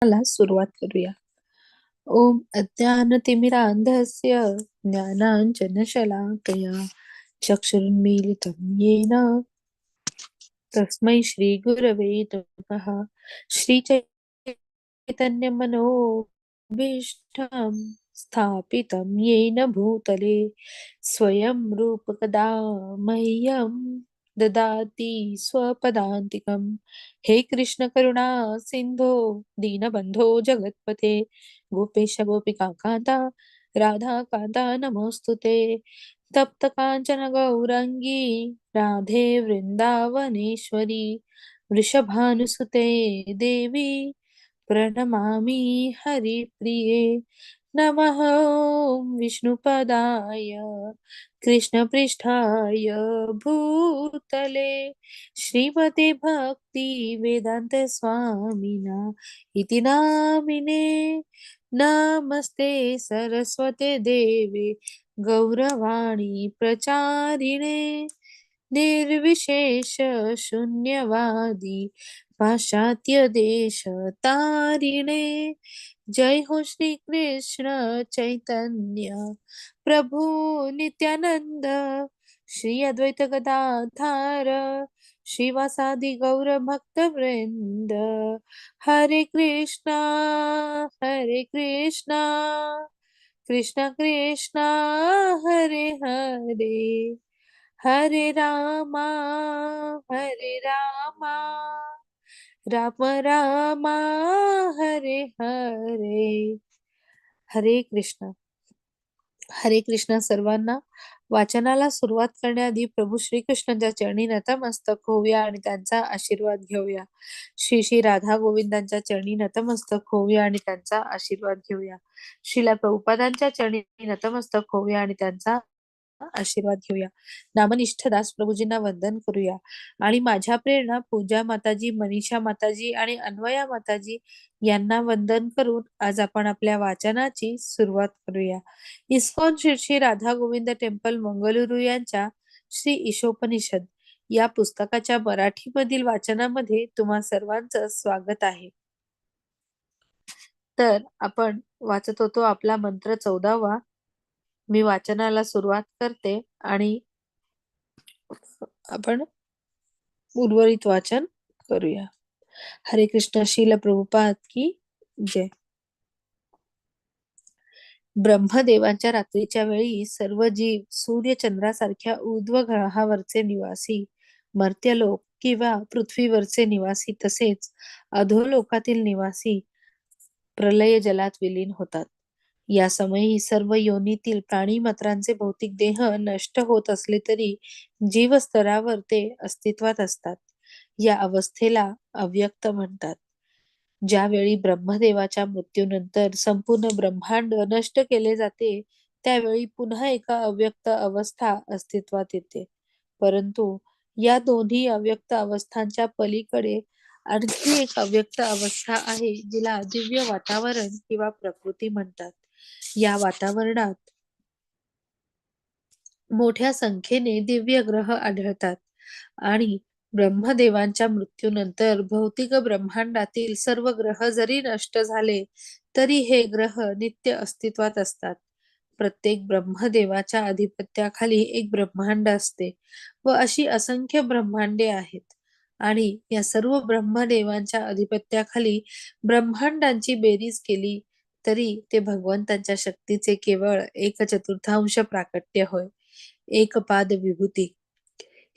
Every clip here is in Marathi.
ला सुरुवात करूया. ओम अज्ञानतिमिरान्धस्य ज्ञानाञ्जनशलाकया चक्षुरुन्मीलितं येन तस्मै श्रीगुरवे नमः. श्रीचैतन्यमनोभीष्टं स्थापितं येन भूतले स्वयं रूपकदा मह्यं ददाति स्वपदान्तिकं. हे कृष्ण करुणा सिंधो दीनबंधो जगत्पते गोपेश गोपिकांता राधा कांता नमोस्तुते. तप्त कांचन गौरंगी राधे वृंदावनेश्वरी वृषभानुसुते देवी प्रणमामि हरिप्रिये. नमः विष्णुपदाय कृष्णपृष्ठाय भूतले श्रीमते भक्ति वेदांत स्वामिना इति नामिने. नमस्ते सरस्वते देवे गौरवाणी प्रचारिणे निर्विशेष शून्यवादी पाश्चात्य देश तारिणे. जय हो श्री कृष्ण चैतन्य प्रभु नित्यानंद श्री अद्वैत गदाधार श्रीवासादि गौर भक्त वृंद. हरे कृष्णा कृष्ण कृष्णा हरे हरे हरे रामा राम रामा हरे हरे. हरे कृष्ण. हरे कृष्ण सर्वांना. वाचनाला सुरुवात करण्याआधी प्रभू श्रीकृष्णांच्या चरणी नतमस्तक होऊया आणि त्यांचा आशीर्वाद घेऊया. श्री श्री राधा गोविंदांच्या चरणी नतमस्तक होऊया आणि त्यांचा आशीर्वाद घेऊया. श्रीला प्रभुपादांच्या चरणी नतमस्तक होऊया आणि त्यांचा आशीर्वाद घेऊया. नामनिष्ठ दास प्रभूजींना वंदन करूया आणि माझ्या प्रेरणा पूजा माताजी, मनीषा माताजी आणि अन्वया माताजी यांना वंदन करून आज आपण आपल्या वाचनाची सुरुवात करूया. इस्कॉन श्री श्री राधा गोविंद टेम्पल मंगळुरू यांच्या श्री ईशोपनिषद या पुस्तकाच्या मराठीमधील वाचनामध्ये तुम्हा सर्वांचं स्वागत आहे. तर आपण वाचत होतो आपला मंत्र 14वा. मी वाचनाला सुरुवात करते आणि आपण उर्वरित वाचन करूया. हरे कृष्ण. श्रील प्रभुपाद की जय. ब्रह्मदेवांच्या रात्रीच्या वेळी सर्व जीव सूर्यचंद्रासारख्या ऊर्ध्व ग्रहावरचे निवासी, मर्त्यलोक किंवा पृथ्वीवरचे निवासी तसेच अधोलोकातील निवासी प्रलय जलात विलीन होतात. या समयी सर्व योनीतील प्राणीमात्रांचे भौतिक देह नष्ट होत असले तरी जीवस्तरावर ते अस्तित्वात असतात. या अवस्थेला अव्यक्त म्हणतात. ज्यावेळी ब्रह्मदेवाच्या मृत्यूनंतर संपूर्ण ब्रह्मांड नष्ट केले जाते त्यावेळी पुन्हा एका अव्यक्त अवस्था अस्तित्वात येते. परंतु या दोन्ही अव्यक्त अवस्थांच्या पलीकडे आणखी एक अव्यक्त अवस्था आहे जिला दिव्य वातावरण किंवा प्रकृती म्हणतात. या वातावरणात मोठ्या संख्येने दिव्य ग्रह आढळतात आणि ब्रह्मदेवांच्या मृत्यूनंतर भौतिक ब्रह्मांडातील सर्व ग्रह जरी नष्ट झाले तरी हे ग्रह नित्य अस्तित्वात असतात. प्रत्येक ब्रह्मदेवाच्या आधिपत्याखाली एक ब्रह्मांड असते व अशी असंख्य ब्रह्मांडे आहेत आणि या सर्व ब्रह्मदेवांच्या अधिपत्याखाली ब्रह्मांडांची बेरीज केली तरी ते भगवंतांच्या शक्तीचे केवळ 1/4 प्राकट्य होय. एकपाद विभूती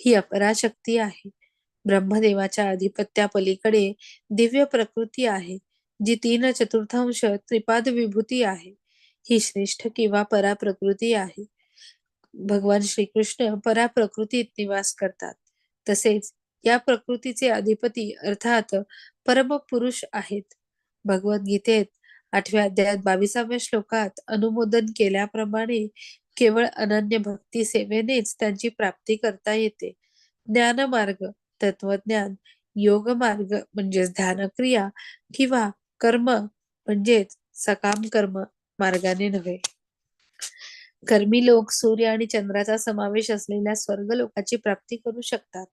ही अपराशक्ती आहे. ब्रह्मदेवाच्या अधिपत्यापलीकडे दिव्य प्रकृती आहे जी 3/4 त्रिपाद विभूती आहे. ही श्रेष्ठ किंवा पराप्रकृती आहे. भगवान श्रीकृष्ण पराप्रकृतीत निवास करतात. तसेच या प्रकृतीचे अधिपती अर्थात परमपुरुष आहेत. भगवद्गीतेत 8व्या अध्यायात 22व्या श्लोकात अनुमोदन केल्याप्रमाणे केवळ अनन्य भक्ती सेवेनेच त्यांची प्राप्ती करता येते. ज्ञानमार्ग, तत्वज्ञान, योगमार्ग म्हणजेच ध्यानक्रिया किंवा कर्म म्हणजेच सकाम कर्म मार्गाने नव्हे. कर्मी लोक सूर्य आणि चंद्राचा समावेश असलेल्या स्वर्ग लोकाची प्राप्ती करू शकतात.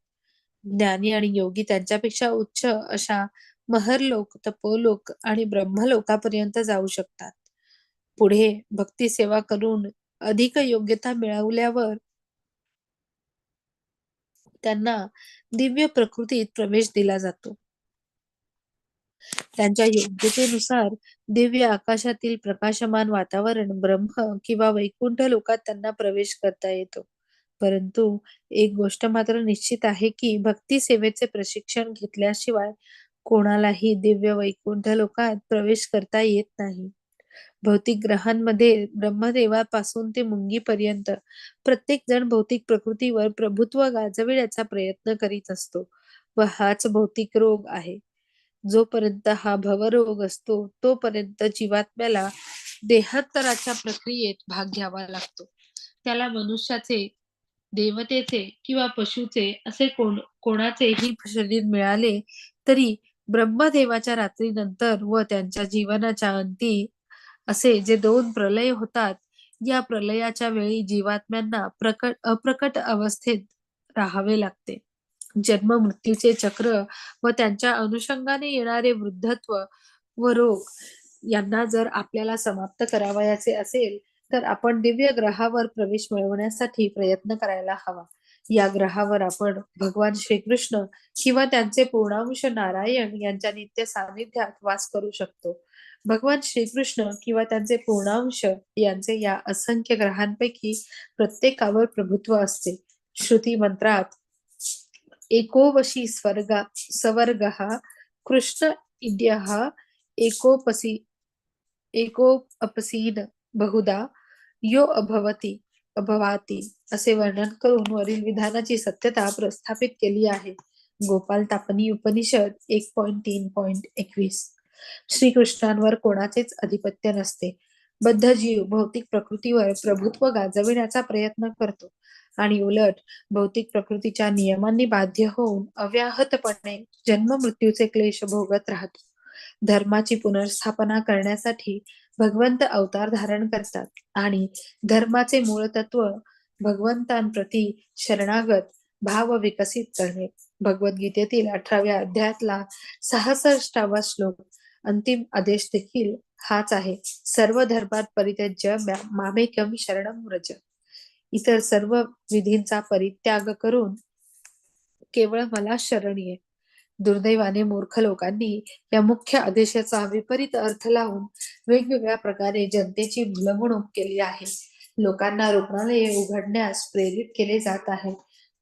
ज्ञानी आणि योगी त्यांच्यापेक्षा उच्च अशा महरलोक, तपोलोक आणि ब्रह्मलोकापर्यंत जाऊ शकतात. पुढे भक्ती सेवा करून अधिक योग्यता मिळवल्यावर त्यांना दिव्य प्रकृतीत प्रवेश दिला जातो. त्यांच्या योग्यतेनुसार दिव्य आकाशातील प्रकाशमान वातावरण, ब्रह्म किंवा वैकुंठ लोकात त्यांना प्रवेश करता येतो. परंतु एक गोष्ट मात्र निश्चित आहे की भक्ती सेवेचे प्रशिक्षण घेतल्याशिवाय कोणालाही दिव्य वैकुंठ लोकात प्रवेश करता येत नाही. भौतिक ग्रहांमध्ये ब्रह्मदेवापासून ते मुंगीपर्यंत प्रत्येक जण भौतिक प्रकृतीवर प्रभुत्व गाजविण्याचा प्रयत्न करीत असतो व हाच भौतिक रोग आहे. जोपर्यंत हा भवरोग असतो तोपर्यंत जीवात्म्याला देहांतराच्या प्रक्रियेत भाग घ्यावा लागतो. त्याला मनुष्याचे, देवतेचे किंवा पशुचे असे कोणाचेही शरीर मिळाले तरी ब्रह्मदेवाच्या रात्रीनंतर व त्यांच्या जीवनाच्या अंती असे जे 2 प्रलय होतात, या प्रलयाच्या वेळी जीवात्म्यांना अप्रकट अवस्थेत राहावे लागते. जन्म-मृत्यूचे चक्र व त्यांच्या अनुषंगाने येणारे वृद्धत्व व रोग यांना जर आपल्याला समाप्त करावयाचे असेल, तर आपण दिव्य ग्रहावर प्रवेश मिळवण्यासाठी प्रयत्न करायला हवा. या ग्रहावर आपण भगवान श्रीकृष्ण किंवा त्यांचे पूर्णांश नारायण यांच्या नित्य सानिध्यात वास करू शकतो. भगवान श्रीकृष्ण किंवा त्यांचे पूर्णांश यांचे या असंख्य ग्रहांपैकी प्रत्येकावर प्रभुत्व असते. श्रुती मंत्रात एको वशी सवर्गः कृष्ण इड्यः एकोपसी एकोपसीन बहुधा यो अभवाती असे वर्णन करून वरील विधानाची सत्यता प्रस्थापित केली आहे. गोपाल तापनी उपनिषद 1.3.21. श्रीकृष्णांवर कोणाचेच अधिपत्य नसते. बद्ध जीव भौतिक प्रकृतीवर प्रभुत्व गाजविण्याचा प्रयत्न करतो आणि उलट भौतिक प्रकृतीच्या नियमांनी बाध्य होऊन अव्याहतपणे जन्म-मृत्यूचे क्लेश भोगत राहतो. धर्माची पुनर्स्थापना करण्यासाठी भगवंत अवतार धारण करतात आणि धर्माचे मूळ तत्व भगवंतांप्रती शरणागत भाव विकसित करणे. भगवद्गीतेतील 18व्या अध्यायातला 66वा श्लोक अंतिम आदेश देखील हाच आहे. सर्व धर्मात परित्यज्य मामेकं शरणं व्रज. इतर सर्व विधींचा परित्याग करून केवळ मला शरण ये. दुर्दैवाने मूर्ख लोकांनी या मुख्य आदेशाचा विपरीत अर्थ लावून वेगवेगळ्या प्रकारे जनतेची भुलवणूक केली आहे. लोकांना रुग्णालये उघडण्यास प्रेरित केले जात आहे,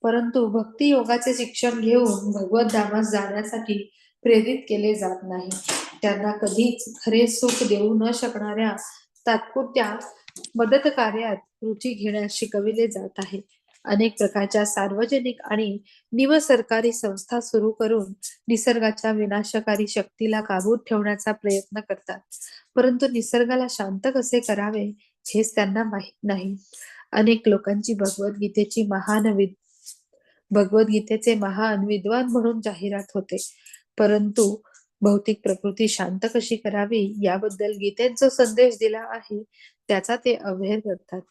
परंतु भक्ती योगाचे शिक्षण घेऊन भगवत धामास जाण्यासाठी प्रेरित केले जात नाही. त्यांना कधीच खरे सुख देऊ न शकणाऱ्या तात्पुरत्या मदत कार्यात रुची घेण्यास शिकविले जात आहे. अनेक प्रकारच्या सार्वजनिक आणि निमसरकारी संस्था सुरू करून निसर्गाच्या विनाशकारी शक्तीला काबूत ठेवण्याचा प्रयत्न करतात, परंतु निसर्गाला शांत कसे करावे हेच त्यांना माहीत नाही. अनेक लोकांची भगवद्गीतेचे महान विद्वान म्हणून जाहिरात होते, परंतु भौतिक प्रकृती शांत कशी करावी याबद्दल गीतेत जो संदेश दिला आहे त्याचा ते अवहेर करतात.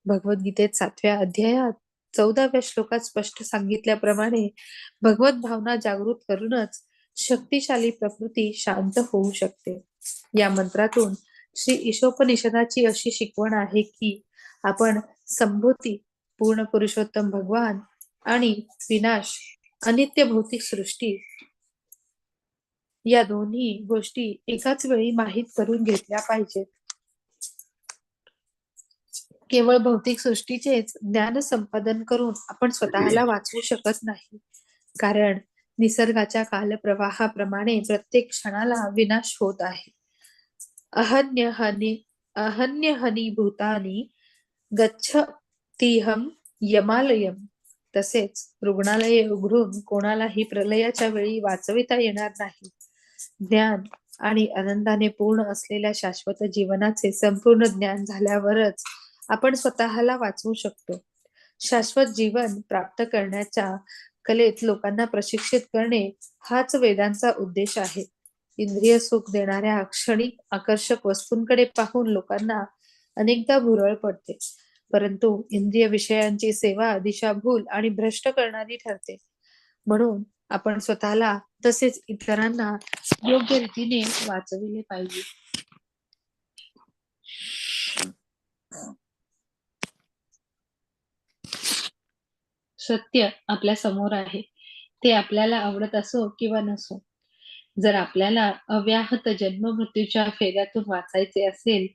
भगवद्गीतेत 7व्या अध्यायात 14व्या श्लोकात स्पष्ट सांगितल्याप्रमाणे भगवत भावना जागृत करूनच शक्तिशाली प्रकृती शांत होऊ शकते. या मंत्रातून श्री ईशोपनिषदाची अशी शिकवण आहे की आपण संभूती, पूर्ण पुरुषोत्तम भगवान आणि विनाश, अनित्य भौतिक सृष्टी या दोन्ही गोष्टी एकाच वेळी माहीत करून घेतल्या पाहिजेत. केवळ भौतिक सृष्टीचेच ज्ञान संपादन करून आपण स्वतःला वाचवू शकत नाही, कारण निसर्गाच्या कालप्रवाहाप्रमाणे प्रत्येक क्षणाला विनाश होत आहे. अहन्यहनी भूतानी गच्छतीहं यमालयम. तसेच रुग्णालये उघडून कोणालाही प्रलयाच्या वेळी वाचविता येणार नाही. ज्ञान आणि आनंदाने पूर्ण असलेल्या शाश्वत जीवनाचे संपूर्ण ज्ञान झाल्यावरच आपण स्वतःला वाचवू शकतो. शाश्वत जीवन प्राप्त करण्याच्या कलेत लोकांना प्रशिक्षित करणे हाच वेदांचा उद्देश आहे. इंद्रिय सुख देणाऱ्या क्षणिक आकर्षक वस्तूंकडे पाहून लोकांना अनेकदा भुरळ पडते, परंतु इंद्रिय विषयांची सेवा दिशाभूल आणि भ्रष्ट करणारी ठरते. म्हणून आपण स्वतःला तसेच इतरांना योग्य रीतीने वाचविले पाहिजे. सत्य आपल्या समोर आहे, ते आपल्याला आवडत असो किंवा नसो. जर आपल्याला अव्याहत जन्ममृत्यूच्या फेऱ्यातून वाचायचे असेल,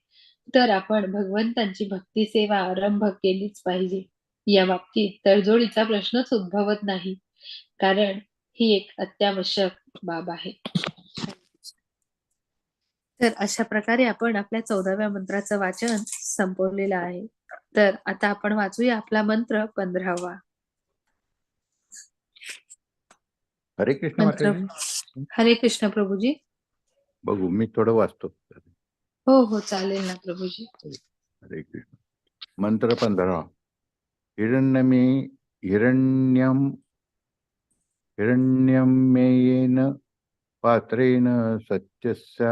तर आपण भगवंतांची भक्ती सेवा आरंभ केलीच पाहिजे. या बाबतीत तडजोडीचा प्रश्नच उद्भवत नाही, कारण ही एक अत्यावश्यक बाब आहे. तर अशा प्रकारे आपण आपल्या 14व्या मंत्राचं वाचन संपवलेलं आहे. तर आता आपण वाचूया आपला मंत्र 15वा. हरे कृष्ण मंत्र. माताजी. हरे कृष्ण प्रभूजी. बघू मी थोडं वाचतो. हो चालेल ना प्रभूजी. हरे कृष्ण. मंत्र 15. हिरण्यमेयेन पात्रेण सत्यस्य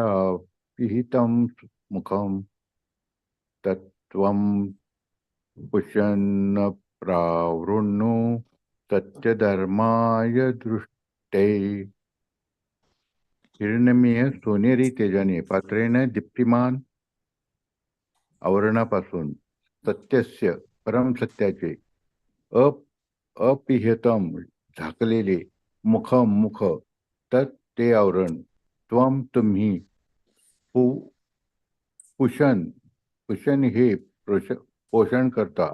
पिहितं मुखं तत्त्वं पुष्यन् प्रावृण्णु सत्यधर्माय दृष्टे. हिरण्यमेय सोनेरी तेजाने पात्रेने दीप्तिमान आवरणापासून सत्यस्य परमसत्याचे अपिह्यतम झाकलेले मुख तत् ते आवरण त्वम तुम्ही पुषण हे पोषण करता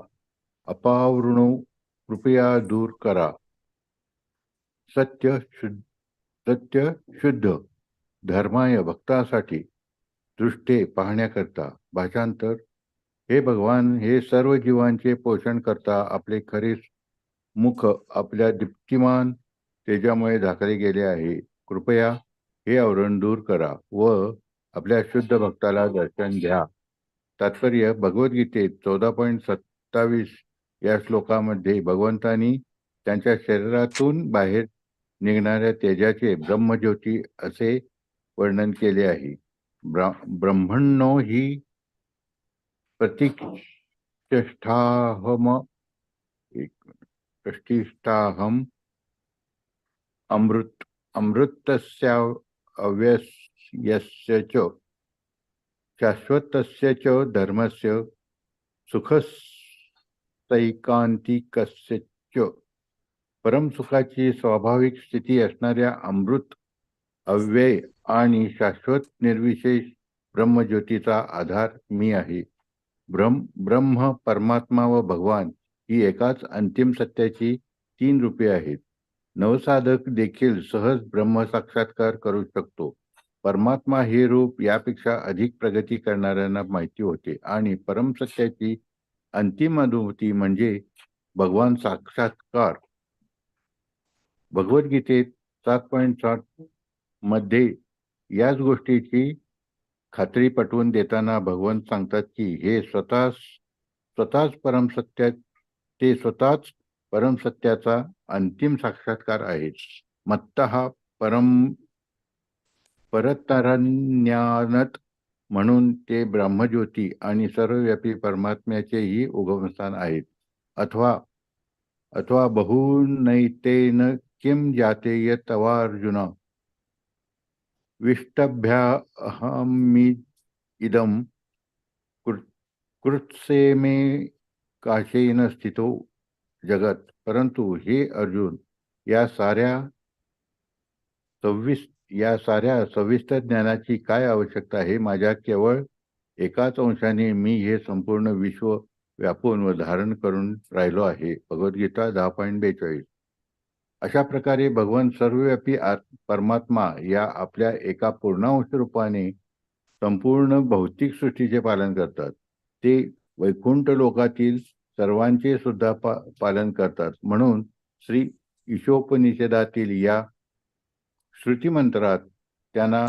अपावृणू कृपया दूर करा. सत्य शुद्ध धर्माय भक्तासाठी दृष्टे पाहण्याकरता. भाषांतर. हे भगवान, हे सर्व जीवांचे पोषण करता आपले खरे मुख आपल्या दीप्तिमान तेजामुळे झाकले गेले आहे. कृपया हे आवरण दूर करा व आपल्या शुद्ध भक्ताला दर्शन द्या. तात्पर्य. भगवद्गीतेत 14.27 या श्लोकामध्ये भगवंतांनी त्यांच्या शरीरातून बाहेर निघणाऱ्या तेजाचे ब्रह्मज्योती असे वर्णन केले आहे. ब्रह्मणो ही प्रतिष्ठाहम अमृतस्य अव्ययस्य च शाश्वतस्य च धर्मस्य सुखसैकांतिकस्य च. परमसुखाची स्वाभाविक स्थिती असणाऱ्या अमृत, अव्यय आणि शाश्वत निर्विशेष ब्रह्मज्योतीचा आधार मी आहे. ब्रह्म, परमात्मा व भगवान ही एकाच अंतिम सत्याची 3 रूपे आहेत. नवसाधक देखील सहज ब्रह्म साक्षात्कार करू शकतो. परमात्मा हे रूप यापेक्षा अधिक प्रगती करणाऱ्यांना माहिती होते आणि परमसत्याची अंतिम अनुभूती म्हणजे भगवान साक्षात्कार. भगवद्गीतेत 7.7 मध्ये याच गोष्टीची खात्री पटवून देताना भगवान सांगतात की हे स्वतःच परमसत्याचा अंतिम साक्षात्कार आहे. मत्तः परतरज्ञानत म्हणून ते ब्रह्मज्योती आणि सर्वव्यापी परमात्म्याचेही उगमस्थान आहेत. अथवा बहुनैतेन किम जातेय तवा अर्जुन विष्टभ्याहमिदं कृत्से मे काशेन स्थितो जगत. परंतु हे अर्जुन, या साऱ्या सविस्तर ज्ञानाची काय आवश्यकता आहे. माझ्या केवळ एकाच अंशाने मी हे संपूर्ण विश्व व्यापून व धारण करून राहिलो आहे. भगवद्गीता 10.42. अशा प्रकारे भगवान सर्वव्यापी परमात्मा या आपल्या एका पूर्णांश रूपाने संपूर्ण भौतिक सृष्टीचे पालन करतात. ते वैकुंठ लोकातील सर्वांचे सुद्धा पालन करतात. म्हणून श्री ईशोपनिषदातील या श्रुतिमंत्रात त्यांना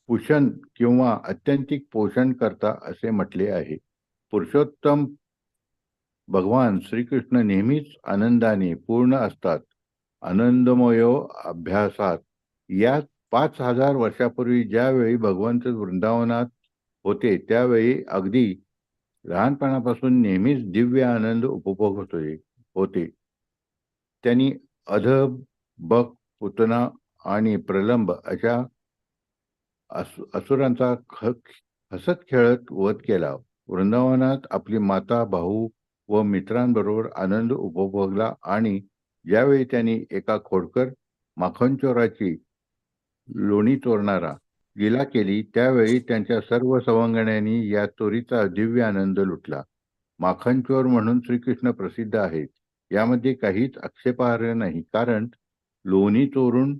पुषण किंवा अत्यंतिक पोषण करता असे म्हटले आहे. पुरुषोत्तम भगवान श्रीकृष्ण नेहमीच आनंदाने पूर्ण असतात. आनंदमय अभ्यासात या 5000 वर्षापूर्वी ज्यावेळी भगवंत वृंदावनात होते त्यावेळी अगदी लहानपणापासून नेहमीच दिव्य आनंद उपभोग होते. त्यांनी बक, पुतना आणि प्रलंब अशा असुरांचा हसत खेळत वध केला. वृंदावनात आपली माता, भाऊ व मित्रांबरोबर आनंद उपभोगला आणि ज्यावेळी त्यांनी एका खोडकर माखनचोराची लोणी चोरणारा लीला केली, त्यावेळी त्यांच्या सर्व सवंगड्यांनी या चोरीचा दिव्य आनंद लुटला. माखनचोर म्हणून श्रीकृष्ण प्रसिद्ध आहेत. यामध्ये काहीच आक्षेपार्ह नाही, कारण लोणी चोरून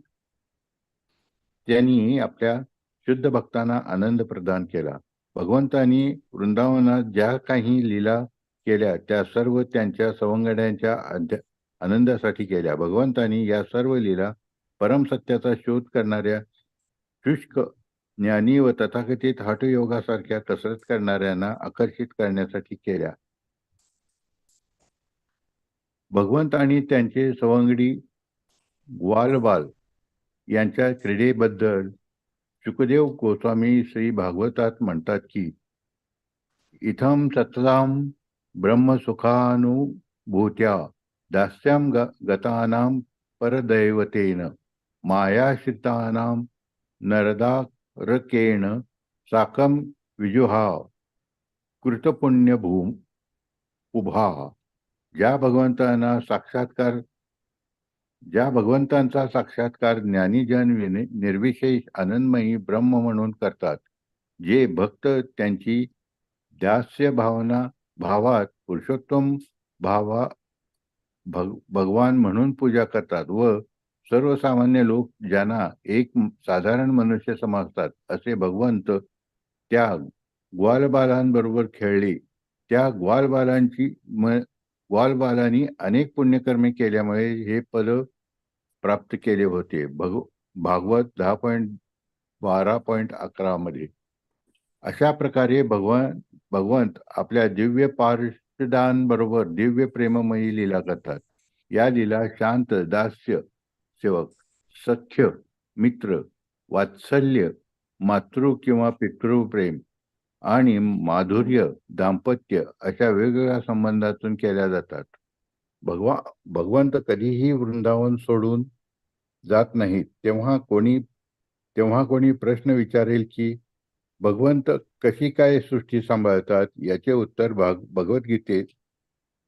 त्यांनी आपल्या शुद्ध भक्तांना आनंद प्रदान केला. भगवंतांनी वृंदावनात ज्या काही लीला केल्या त्या सर्व त्यांच्या सवंगड्यांच्या आनंदासाठी केल्या. भगवंतांनी या सर्व लीला परमसत्याचा शोध करणाऱ्या शुष्क ज्ञानी व तथाकथित हठयोगासारख्या कसरत करणाऱ्यांना आकर्षित करण्यासाठी केल्या. भगवंत आणि त्यांचे सवंगडी ग्वालबाल यांच्या क्रीडेबद्दल शुकदेव गोस्वामी श्री भागवतात म्हणतात की, इथं सत्साम ब्रह्मसुखानुभूत्या दास्यां गतानां परदैवतेन मायाश्रितानां नरदारकेण साकं विजुहाव कृतपुण्यभूम उभा. ज्या भगवंतांचा साक्षात्कार ज्ञानीजन निर्विशेष आनंदमयी ब्रह्म म्हणून करतात, जे भक्त त्यांची दास्य भावात पुरुषोत्तम भगवान म्हणून पूजा करतात व सर्वसामान्य लोक ज्यांना एक साधारण मनुष्य समजतात, असे भगवंत त्या ग्वालबालांबरोबर खेळले. त्या ग्वालबालांनी अनेक पुण्यकर्मे केल्यामुळे हे पद प्राप्त केले होते. भागवत 10.12.11 मध्ये. अशा प्रकारे भगवंत आपल्या दिव्य पार्षदांबरोबर दिव्य प्रेममयी लीला करतात. या लीला शांत दास्य सेवक, सख्य मित्र, वात्सल्य, मातृ किंवा पितृप्रेम आणि माधुर्य दाम्पत्य अशा वेगवेगळ्या संबंधातून केल्या जातात. भगवंत कधीही वृंदावन सोडून जात नाहीत. तेव्हा कोणी प्रश्न विचारेल की भगवंत कशी काय सृष्टी सांभाळतात, याचे उत्तर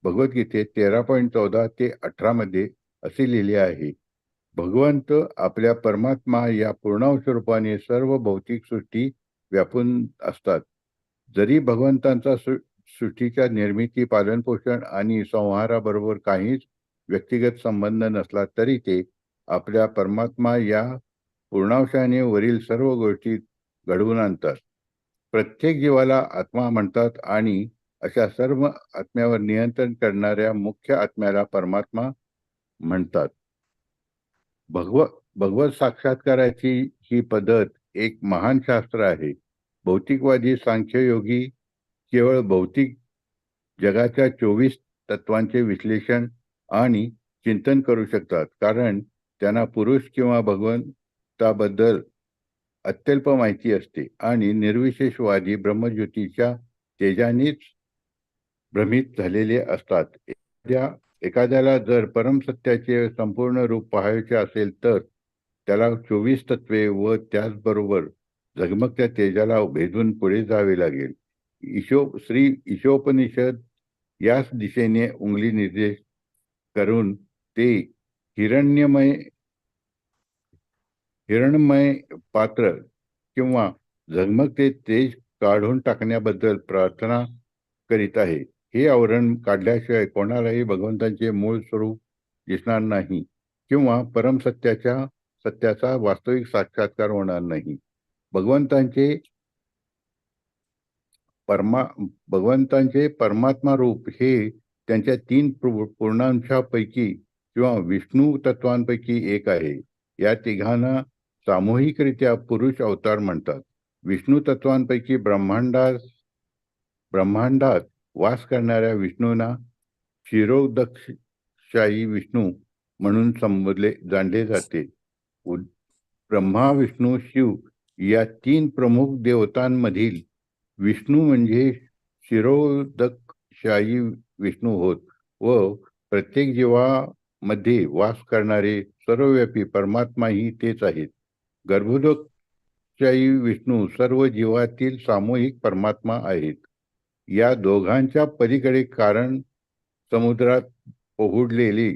भगवद्गीतेत 13.14 ते 18 मध्ये असे लिहिले आहे. भगवंत आपल्या परमात्मा या पूर्णांश रूपाने सर्व भौतिक सृष्टी व्यापून असतात. जरी भगवंतांचा सृष्टीच्या निर्मिती, पालनपोषण आणि संहाराबरोबर काहीच व्यक्तिगत संबंध नसला तरी ते आपल्या परमात्मा या पूर्णांशाने वरील सर्व गोष्टी घडवून आणतात. प्रत्येक जीवाला आत्मा म्हणतात आणि अशा सर्व आत्म्यावर नियंत्रण करणाऱ्या मुख्य आत्म्याला परमात्मा म्हणतात. भगवत साक्षात्काराची ही पद्धत एक महान शास्त्र आहे. भौतिकवादी सांख्ययोगी केवळ भौतिक जगाच्या 24 तत्वांचे विश्लेषण आणि चिंतन करू शकतात, कारण त्यांना पुरुष किंवा भगवंताबद्दल अत्यल्प माहिती असते आणि निर्विशेषवादी ब्रह्मज्योतीच्या तेजानेच भ्रमित झालेले असतात. एखाद्याला जर परमसत्याचे संपूर्ण रूप पाहायचे असेल तर त्याला 24 तत्वे व त्याचबरोबर झगमगत्या तेजाला भेदून पुढे जावे लागेल. श्री ईशोपनिषद याच दिशेने उंगली निर्देश करून ते हिरणमय पात्र किंवा झगमगते तेज काढून टाकण्याबद्दल प्रार्थना करीत आहे. हे आवरण काढल्याशिवाय कोणालाही भगवंतांचे मूळ स्वरूप दिसणार नाही किंवा सत्याचा वास्तविक साक्षात्कार होणार नाही. भगवंतांचे परमात्मा रूप हे त्यांच्या 3 पूर्णांशापैकी किंवा विष्णू तत्वांपैकी एक आहे. या तिघांना सामूहिकरित्या पुरुष अवतार म्हणतात. विष्णू तत्वांपैकी ब्रह्मांडात वास करणाऱ्या विष्णूंना क्षीरोदकशायी विष्णू म्हणून जाणले जाते. ब्रह्मा, विष्णू, शिव या 3 प्रमुख देवतांमधील विष्णू म्हणजे क्षीरोदकशायी विष्णू होत व प्रत्येक जीवामध्ये वास करणारे सर्वव्यापी परमात्माही तेच आहेत. गर्भोदकशाही विष्णू सर्व जीवातील सामूहिक परमात्मा आहेत. या दोघांच्या पलीकडे कारण समुद्रात पोहुडलेली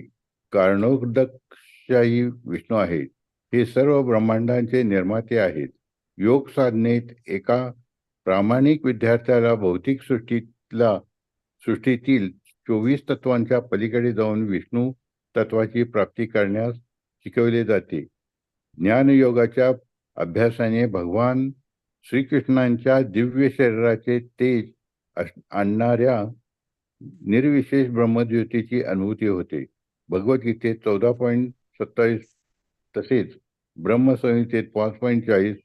कारणोदकशाही विष्णू आहेत. हे सर्व ब्रह्मांडांचे निर्माते आहेत. योग साधनेत एका प्रामाणिक विद्यार्थ्याला भौतिक सृष्टीतील 24 तत्वांच्या पलीकडे जाऊन विष्णू तत्वाची प्राप्ती करण्यास शिकवले जाते. ज्ञानयोगाच्या अभ्यासाने भगवान श्रीकृष्णांच्या दिव्य शरीराचे तेज आणणाऱ्या निर्विशेष ब्रह्मज्योतीची अनुभूती होते. भगवद्गीतेत 14.27 तसेच ब्रह्मसंहितेत 5.40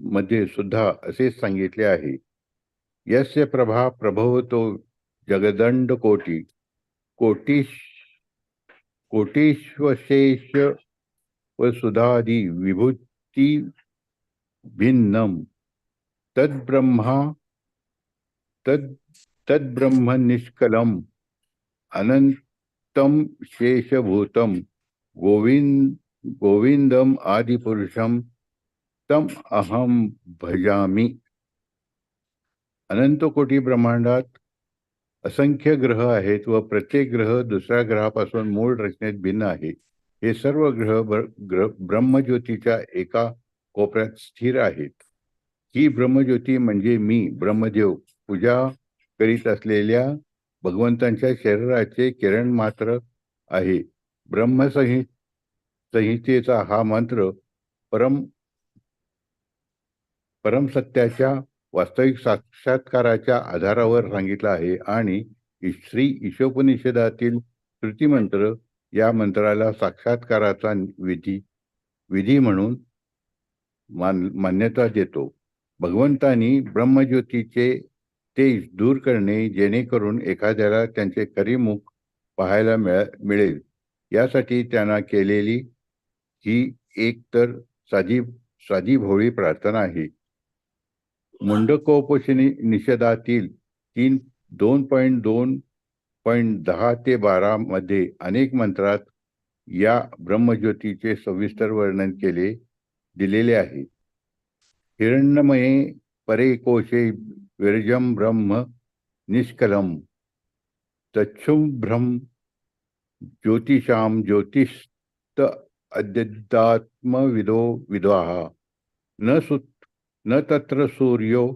मध्ये सुद्धा असेच सांगितले आहे. यस्य प्रभा प्रभवतो जगदंड कोटीश्वशेष व सुधादी विभूती भिन्नम तद्ब्रह्म निष्कलम अनंतम शेषभूतम गोविंदम आदिपुरुषम तम अहम भजामी. अनंत कोटी ब्रह्मांडात असंख्य ग्रह आहेत व प्रत्येक ग्रह दुसऱ्या ग्रहापासून मूळ रचनेत भिन्न आहे. हे सर्व ग्रह ब्रह्मज्योतीच्या एका कोपऱ्यात स्थिर आहेत. ही ब्रह्मज्योती म्हणजे मी ब्रह्मदेव पूजा करीत असलेल्या भगवंतांच्या शरीराचे किरण मात्र आहे. संहितेचा हा मंत्र परमसत्याच्या वास्तविक साक्षात्काराच्या आधारावर सांगितला आहे आणि श्री ईशोपनिषदातील श्रुतिमंत्र या मंत्राला साक्षात्काराचा विधी म्हणून मान्यता देतो. भगवंतांनी ब्रह्मज्योतीचे तेज दूर करणे जेणेकरून एखाद्याला त्यांचे खरे मुख पाहायला मिळेल यासाठी त्यांना केलेली ही एक तर साधी भोळी प्रार्थना आहे. मुंडकोपनिषदातील 2.2.10 ते 12 मध्ये अनेक मंत्रात या ब्रह्मज्योतीचे सविस्तर वर्णन दिलेले आहे. हिरण्यमये परे कोशे विरजम ब्रह्म निष्कलम तच्छुभ्रम ज्योतिषाम ज्योतिस्त अद्यदात्म विद्वाः न तत्र सूर्यो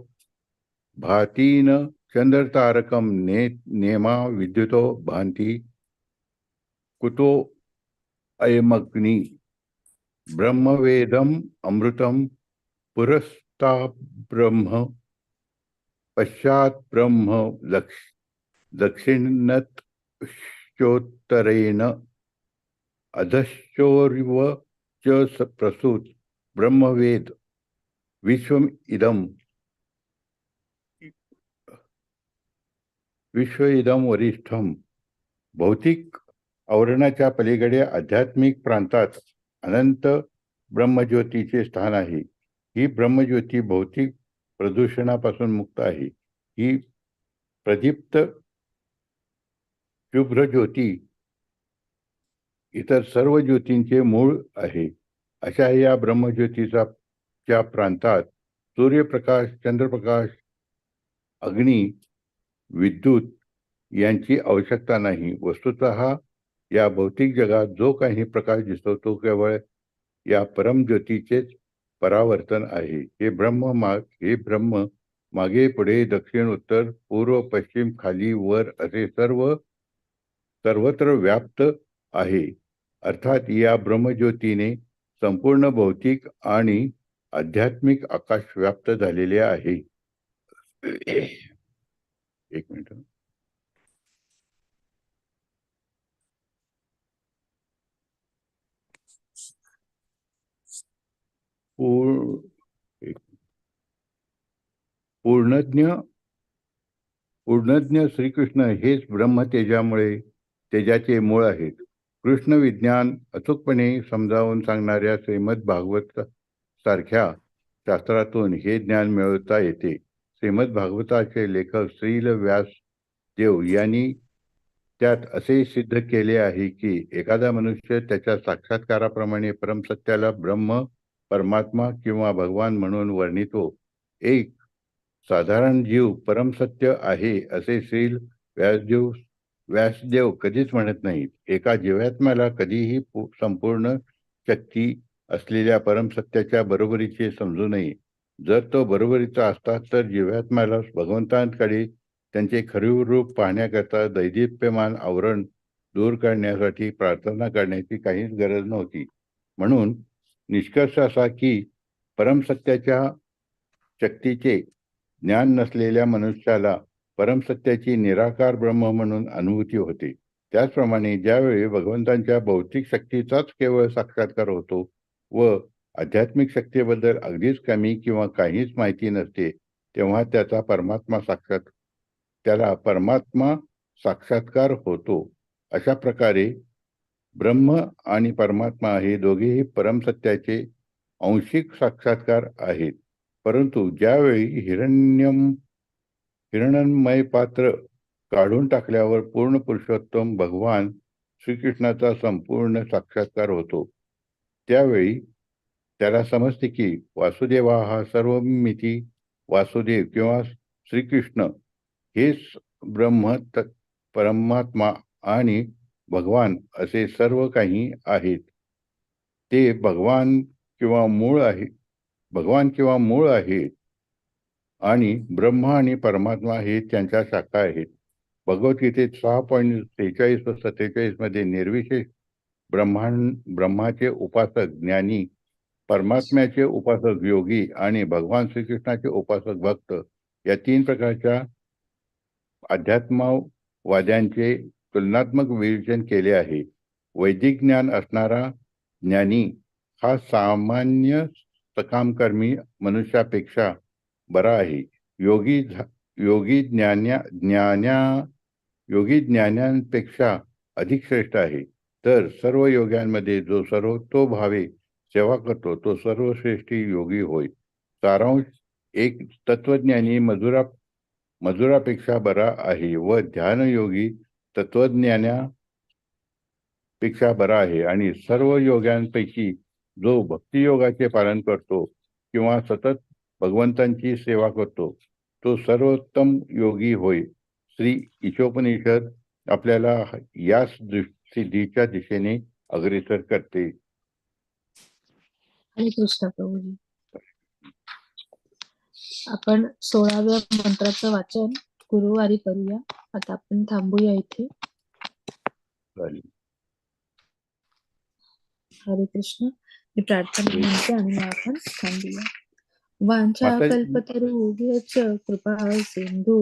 भाति न चंद्रतारकम नेमा विद्युतो भांति कुतो अयमग्नि ब्रह्मवेदम अमृतम पुरस्ता ब्रह्म पश्चात ब्रह्म दक्षिणत श्चोत्तरेण अधश्चोर्व च प्रसूत ब्रह्मवेद विश्व इदम वरिष्ठम. भौतिक आवरणाच्या पलीकडे आध्यात्मिक प्रांतात अनंत ब्रह्मज्योतीचे स्थान आहे. ही ब्रह्मज्योती भौतिक प्रदूषणापासून मुक्त आहे. ही प्रदीप्त शुभ्र ज्योती इतर सर्व ज्योतींचे मूळ आहे. अशा या ब्रह्मज्योतीच्या प्रांतात सूर्यप्रकाश, चंद्रप्रकाश, अग्नी, विद्युत यांची आवश्यकता नाही. वस्तुतः या भौतिक जगात जो काही प्रकाश दिसतो तो केवळ या परमज्योतीचेच परावर्तन आहे. हे ब्रह्म मागे पुढे दक्षिण उत्तर पूर्व पश्चिम खाली वर असे सर्वत्र व्याप्त आहे. अर्थात या ब्रह्मज्योतीने संपूर्ण भौतिक आणि आध्यात्मिक आकाश व्याप्त झालेले आहे. एक मिनिट. पूर्णज्ञ श्रीकृष्ण हेच तेजाचे मूळ आहेत. कृष्ण विज्ञान अचूकपणे समजावून सांगणाऱ्या श्रीमद भागवत सारख्या शास्त्रातून हे ज्ञान मिळवता येते. श्रीमद भागवताचे लेखक श्रील व्यासदेव यांनी त्यात असे सिद्ध केले आहे की एखादा मनुष्य त्याच्या साक्षात्काराप्रमाणे परमसत्याला ब्रह्म, परमात्मा किंवा भगवान म्हणून वर्णितो. एक साधारण जीव परमसत्य आहे असे श्री व्यासदेव कधीच म्हणत नाहीत. एका जीवात्म्याला कधीही संपूर्ण शक्ती असलेल्या परमसत्याच्या बरोबरीचे समजू नये. जर तो बरोबरीचा असता तर जीवात्म्याला भगवंतांकडे त्यांचे खरीव रूप पाहण्याकरता दैदिप्यमान आवरण दूर करण्यासाठी प्रार्थना करण्याची काहीच गरज नव्हती. म्हणून निष्कर्ष असा की परमसत्याच्या शक्तीचे ज्ञान नसलेल्या मनुष्याला परमसत्याची निराकार ब्रह्म म्हणून अनुभूती होते. त्याचप्रमाणे ज्यावेळी भगवंतांच्या भौतिक शक्तीचाच केवळ साक्षात्कार होतो व आध्यात्मिक शक्तीबद्दल अगदीच कमी किंवा काहीच माहिती नसते, तेव्हा त्याला परमात्मा साक्षात्कार होतो. अशा प्रकारे ब्रह्म आणि परमात्मा हे दोघेही परमसत्याचे आंशिक साक्षात्कार आहेत. परंतु ज्यावेळी हिरण्मय पात्र काढून टाकल्यावर पूर्ण पुरुषोत्तम भगवान श्रीकृष्णाचा संपूर्ण साक्षात्कार होतो. त्यावेळी त्याला समजते की वासुदेवा हा सर्वमिती वासुदेव किंवा श्रीकृष्ण हेच ब्रह्म, परमात्मा आणि भगवान असे सर्व काही आहेत. ते भगवान किंवा मूळ आहे आणि ब्रह्म आणि परमात्मा हे त्यांच्या शाखा आहेत. भगवद्गीतेत 6.43 व 47 मध्ये निर्विशेष ब्रह्माचे उपासक ज्ञानी, परमात्म्याचे उपासक योगी आणि भगवान श्रीकृष्णाचे उपासक भक्त या 3 प्रकारच्या अध्यात्मवाद्यांचे तुलनात्मक विवेचन केले आहे. वैदिक ज्ञान असणारा ज्ञानी हा सामान्य सकामकर्मी मनुष्यापेक्षा बरा आहे. योगी ज्ञान्यांपेक्षा अधिक श्रेष्ठ आहे. तर सर्व योग्यांमध्ये जो सर्वतोभावे सेवा करतो तो सर्वश्रेष्ठी योगी होय. सारांश: एक तत्वज्ञानी मजुरापेक्षा बरा आहे व ध्यानयोगी तत्वज्ञानापेक्षा बरा आहे. आणि सर्व योग्यांपैकी जो भक्तियोगाचे पालन करतो किंवा सतत भगवंतांची सेवा करतो तो सर्वोत्तम योगी होय. श्री ईशोपनिषद आपल्याला याच सिद्धीच्या दिशेने अग्रेसर करते. हरे कृष्ण प्रभूजी. आपण 16व्या मंत्राचं वाचन गुरुवारी करूया. आता आपण थांबूया इथे. हरे कृष्ण. मी प्रार्थना म्हणते आणि मग आपण थांबूया. वांछा कल्पतरुभ्यश्च कृपा सिंधू